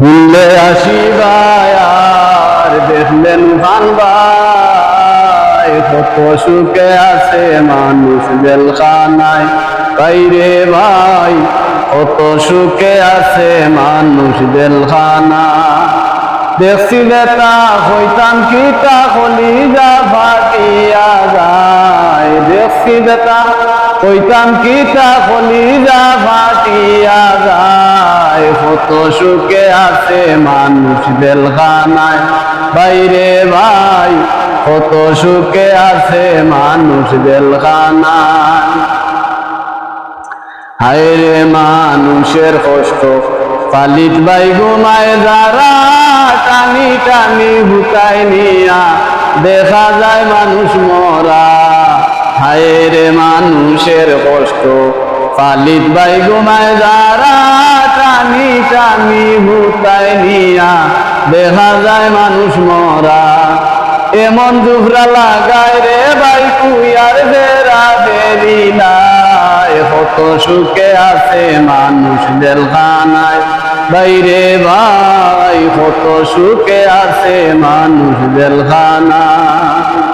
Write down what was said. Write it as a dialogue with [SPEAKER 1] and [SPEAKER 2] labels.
[SPEAKER 1] ভুললে আসিবাই আর দেখলেন খান ভাই, কত সুখে আছে মানুষ জেলখানায়। বাইরে ভাই কত সুখে আছে মানুষ জেলখানা। দেখছি বেটা হইতাম কিতা কলিজা ফাটিয়া যায়, দেখছি বেটা হইতাম কিতা কলিজা ফাটিয়া যায়। কত সুখে আছে মানুষ জেলখানায়। বাইরে ভাই কত সুখে আছে মানুষ জেলখানায়। হায়রে মানুষের কষ্ট পালিত ভাই ঘুমায় যারা, টানি টানি হুতাই নিয়া দেখা যায় মানুষ মরা। হায়রে মানুষের কষ্ট পালিত ভাই ঘুমায় যারা, টানি টানি হুতাই নিয়া দেখা যায় মানুষ মরা। এমন জুফরা লাগায় রে ভাই কুইয়ার বেড়া বেরি নাই, কত সুখে আছে মানুষ জেলখানায়। বাইরে ভাই কত সুখে আছে মানুষ জেলখানায়।